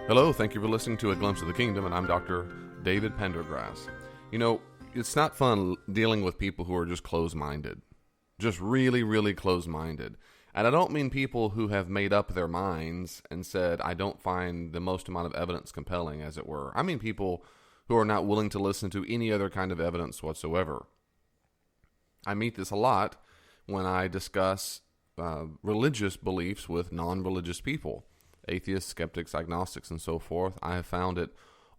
Hello, thank you for listening to A Glimpse of the Kingdom, and I'm Dr. David Pendergrass. You know, it's not fun dealing with people who are just closed-minded. Just really, really closed-minded. And I don't mean people who have made up their minds and said, I don't find the most amount of evidence compelling, as it were. I mean people who are not willing to listen to any other kind of evidence whatsoever. I meet this a lot when I discuss religious beliefs with non-religious people. Atheists, skeptics, agnostics, and so forth. I have found it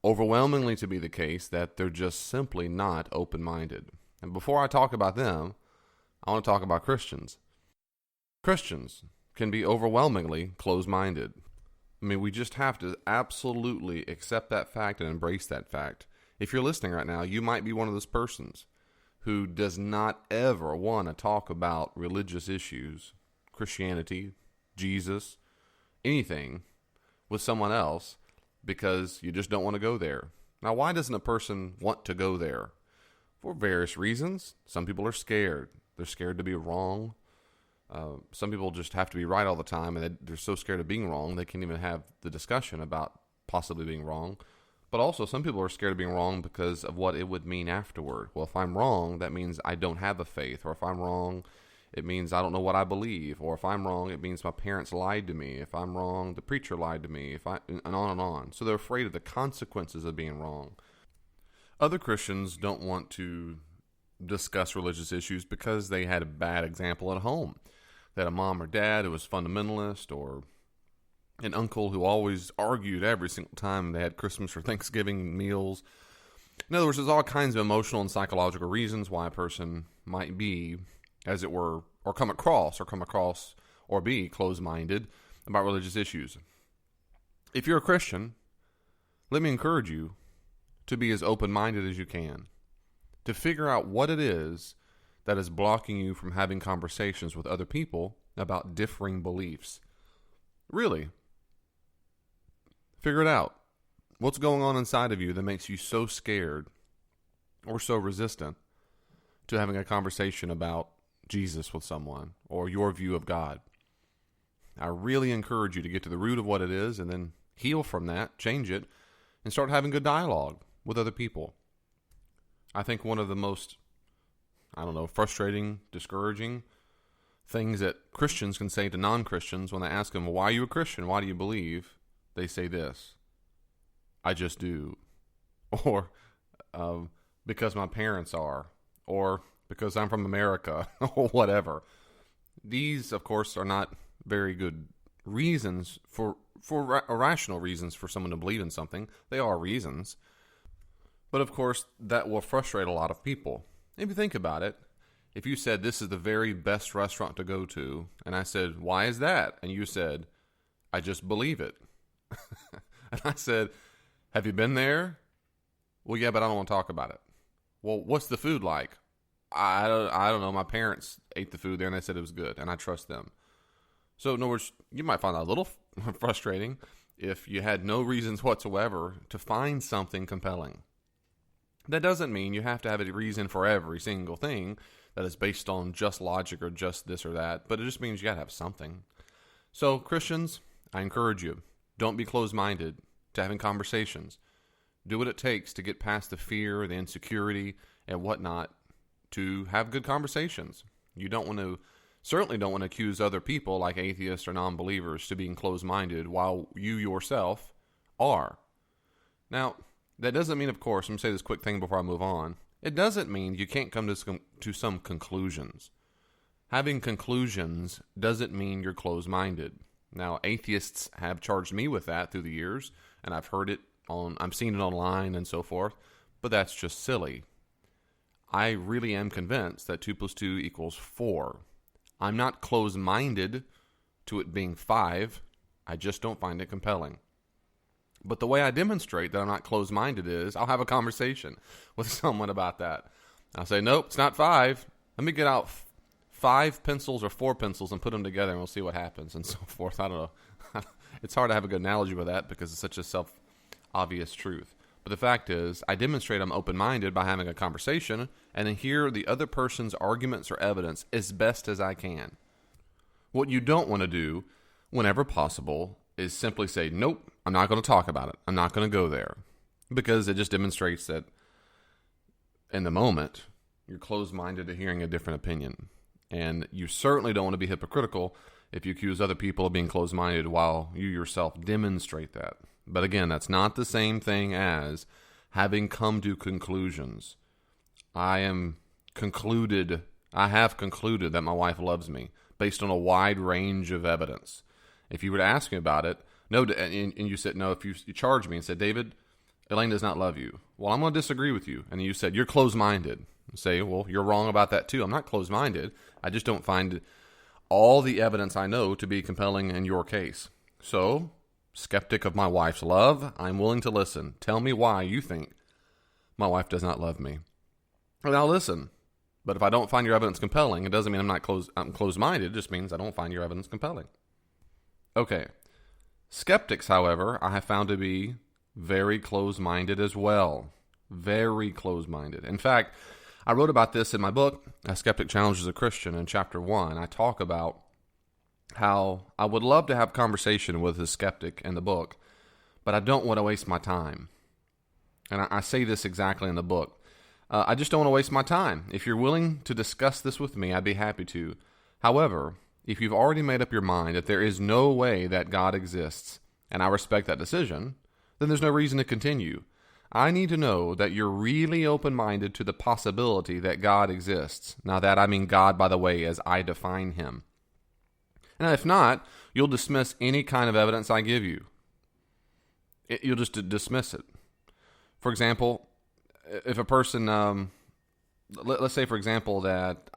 overwhelmingly to be the case that they're just simply not open-minded. And before I talk about them, I want to talk about Christians. Christians can be overwhelmingly closed-minded. I mean, we just have to absolutely accept that fact and embrace that fact. If you're listening right now, you might be one of those persons who does not ever want to talk about religious issues, Christianity, Jesus, anything with someone else because you just don't want to go there. Now, why doesn't a person want to go there? For various reasons. Some people are scared. They're scared to be wrong. Some people just have to be right all the time, and they're so scared of being wrong they can't even have the discussion about possibly being wrong. But also, some people are scared of being wrong because of what it would mean afterward. Well, if I'm wrong, that means I don't have a faith. Or if I'm wrong, it means I don't know what I believe. Or if I'm wrong, it means my parents lied to me. If I'm wrong, the preacher lied to me. And on and on. So they're afraid of the consequences of being wrong. Other Christians don't want to discuss religious issues because they had a bad example at home. They had a mom or dad who was fundamentalist, or an uncle who always argued every single time they had Christmas or Thanksgiving meals. In other words, there's all kinds of emotional and psychological reasons why a person might be, as it were, or come across or be closed-minded about religious issues. If you're a Christian, let me encourage you to be as open-minded as you can, to figure out what it is that is blocking you from having conversations with other people about differing beliefs. Really, figure it out. What's going on inside of you that makes you so scared or so resistant to having a conversation about Jesus with someone or your view of God? I really encourage you to get to the root of what it is and then heal from that, change it, and start having good dialogue with other people. I think one of the most, frustrating, discouraging things that Christians can say to non-Christians when they ask them, well, why are you a Christian? Why do you believe? They say this: I just do. Or because my parents are. Or because I'm from America, or whatever. These, of course, are not very good reasons for rational reasons for someone to believe in something. They are reasons. But, of course, that will frustrate a lot of people. If you think about it, if you said this is the very best restaurant to go to, and I said, why is that? And you said, I just believe it. And I said, have you been there? Well, yeah, but I don't want to talk about it. Well, what's the food like? I don't know. My parents ate the food there, and they said it was good, and I trust them. So, in other words, you might find that a little frustrating if you had no reasons whatsoever to find something compelling. That doesn't mean you have to have a reason for every single thing that is based on just logic or just this or that, but it just means you got to have something. So, Christians, I encourage you, don't be closed-minded to having conversations. Do what it takes to get past the fear, the insecurity, and whatnot, to have good conversations. You certainly don't want to accuse other people, like atheists or non-believers, to being closed-minded while you yourself are. Now, that doesn't mean, of course, I'm going to say this quick thing before I move on. It doesn't mean you can't come to some conclusions. Having conclusions doesn't mean you're closed-minded. Now, atheists have charged me with that through the years, and I've seen it online and so forth, but that's just silly. I really am convinced that 2 + 2 = 4. I'm not closed-minded to it being 5. I just don't find it compelling. But the way I demonstrate that I'm not closed-minded is I'll have a conversation with someone about that. I'll say, nope, it's not 5. Let me get out 5 pencils or 4 pencils and put them together, and we'll see what happens, and so forth. I don't know. It's hard to have a good analogy with that because it's such a self-obvious truth. But the fact is, I demonstrate I'm open-minded by having a conversation and then hear the other person's arguments or evidence as best as I can. What you don't want to do, whenever possible, is simply say, nope, I'm not going to talk about it. I'm not going to go there because it just demonstrates that in the moment, you're closed-minded to hearing a different opinion. And you certainly don't want to be hypocritical if you accuse other people of being closed-minded while you yourself demonstrate that. But again, that's not the same thing as having come to conclusions. I have concluded that my wife loves me based on a wide range of evidence. If you were to ask me about it, no, and you said, no, if you charged me and said, David, Elaine does not love you. Well, I'm going to disagree with you. And you said, you're closed-minded. Say, well, you're wrong about that too. I'm not closed-minded. I just don't find all the evidence I know to be compelling in your case. So, skeptic of my wife's love, I'm willing to listen. Tell me why you think my wife does not love me. And I'll listen. But if I don't find your evidence compelling, it doesn't mean I'm closed-minded. It just means I don't find your evidence compelling. Okay. Skeptics, however, I have found to be very closed-minded as well. Very closed-minded. In fact, I wrote about this in my book, A Skeptic Challenges a Christian, in Chapter 1. I talk about how I would love to have conversation with a skeptic in the book, but I don't want to waste my time. And I say this exactly in the book. I just don't want to waste my time. If you're willing to discuss this with me, I'd be happy to. However, if you've already made up your mind that there is no way that God exists, and I respect that decision, then there's no reason to continue. I need to know that you're really open-minded to the possibility that God exists. Now that I mean God, by the way, as I define him. And if not, you'll dismiss any kind of evidence I give you. You'll just dismiss it. For example, if a person, let's say, for example, that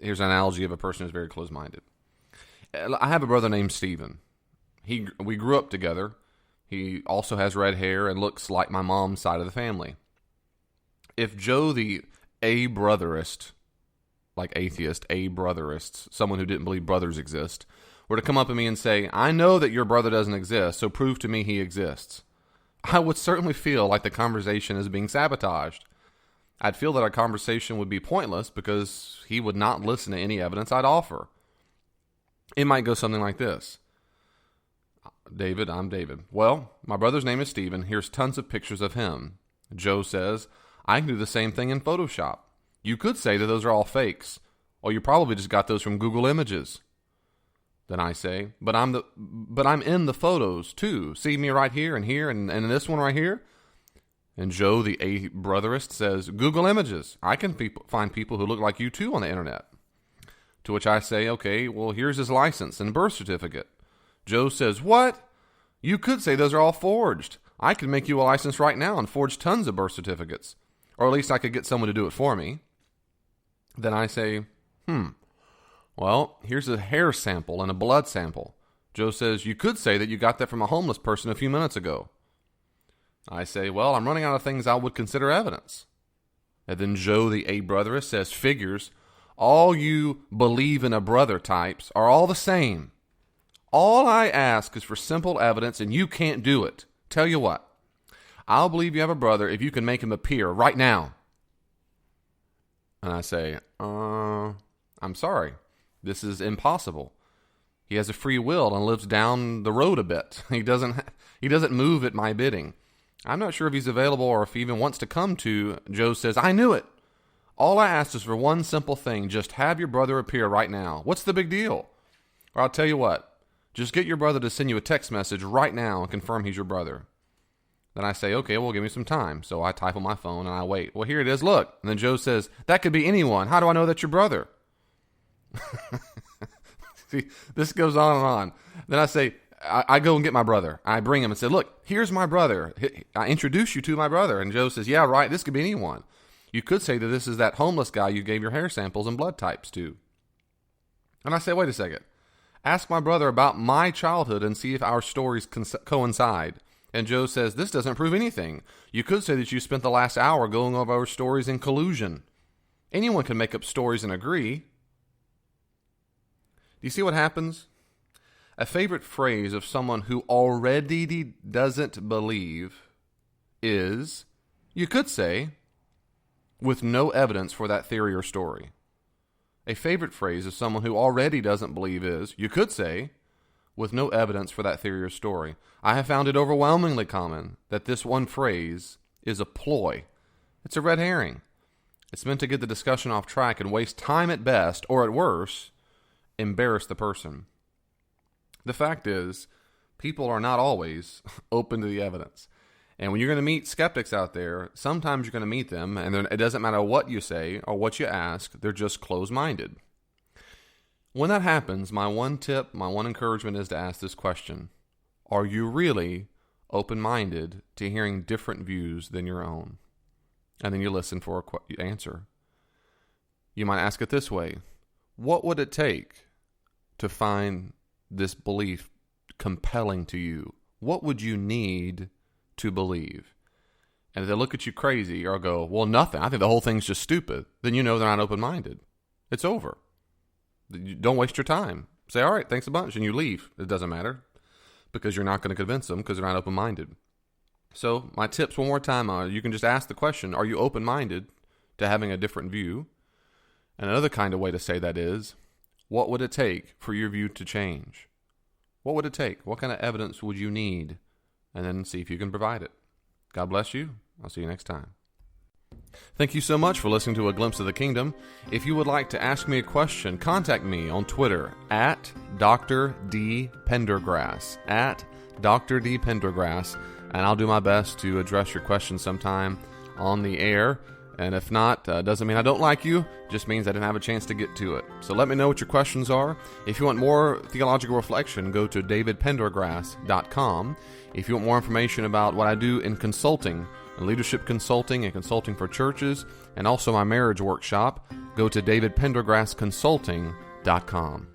here's an analogy of a person who's very close-minded. I have a brother named Stephen. We grew up together. He also has red hair and looks like my mom's side of the family. If Joe, the a-brotherist, like atheist, a-brotherist, someone who didn't believe brothers exist, were to come up to me and say, I know that your brother doesn't exist, so prove to me he exists, I would certainly feel like the conversation is being sabotaged. I'd feel that our conversation would be pointless because he would not listen to any evidence I'd offer. It might go something like this. David, I'm David. Well, my brother's name is Stephen. Here's tons of pictures of him. Joe says, I can do the same thing in Photoshop. You could say that those are all fakes, or you probably just got those from Google Images. Then I say, but I'm in the photos too. See me right here and in this one right here? And Joe, the a-brotherist, says, Google Images. I can find people who look like you too on the internet. To which I say, okay, well, here's his license and birth certificate. Joe says, what? You could say those are all forged. I could make you a license right now and forge tons of birth certificates. Or at least I could get someone to do it for me. Then I say, well, here's a hair sample and a blood sample. Joe says, you could say that you got that from a homeless person a few minutes ago. I say, well, I'm running out of things I would consider evidence. And then Joe, the a-brotherist, says, figures, all you believe in a brother types are all the same. All I ask is for simple evidence, and you can't do it. Tell you what, I'll believe you have a brother if you can make him appear right now. And I say, I'm sorry. This is impossible. He has a free will and lives down the road a bit. He doesn't move at my bidding. I'm not sure if he's available or if he even wants to come to. Joe says, I knew it. All I asked is for one simple thing. Just have your brother appear right now. What's the big deal? Or I'll tell you what. Just get your brother to send you a text message right now and confirm he's your brother. Then I say, okay, well, give me some time. So I type on my phone and I wait. Well, here it is. Look. And then Joe says, that could be anyone. How do I know that's your brother? See, this goes on and on. Then I say, I go and get my brother. I bring him and say, look, here's my brother. I introduce you to my brother. And Joe says, yeah, right. This could be anyone. You could say that this is that homeless guy you gave your hair samples and blood types to. And I say, wait a second. Ask my brother about my childhood and see if our stories coincide. And Joe says, this doesn't prove anything. You could say that you spent the last hour going over our stories in collusion. Anyone can make up stories and agree. Do you see what happens? A favorite phrase of someone who already doesn't believe is, you could say, with no evidence for that theory or story. A favorite phrase of someone who already doesn't believe is, you could say, with no evidence for that theory or story. I have found it overwhelmingly common that this one phrase is a ploy. It's a red herring. It's meant to get the discussion off track and waste time at best, or at worst, embarrass the person. The fact is, people are not always open to the evidence. And when you're going to meet skeptics out there, sometimes you're going to meet them, and it doesn't matter what you say or what you ask, they're just closed-minded. When that happens, my one tip, my one encouragement is to ask this question: are you really open-minded to hearing different views than your own? And then you listen for an answer. You might ask it this way: what would it take to find this belief compelling to you? What would you need to believe? And if they look at you crazy or go, well, nothing, I think the whole thing's just stupid, then you know they're not open-minded. It's over. Don't waste your time. Say, all right, thanks a bunch, and you leave. It doesn't matter, because you're not going to convince them because they're not open-minded. So my tips one more time are, you can just ask the question, are you open-minded to having a different view? And another kind of way to say that is, what would it take for your view to change? What would it take? What kind of evidence would you need? And then see if you can provide it. God bless you. I'll see you next time. Thank you so much for listening to A Glimpse of the Kingdom. If you would like to ask me a question, contact me on Twitter at Dr. D. Pendergrass, at Dr. D. Pendergrass, and I'll do my best to address your question sometime on the air. And if not, doesn't mean I don't like you, just means I didn't have a chance to get to it. So let me know what your questions are. If you want more theological reflection, go to davidpendergrass.com. If you want more information about what I do in consulting, leadership consulting and consulting for churches, and also my marriage workshop, go to davidpendergrassconsulting.com.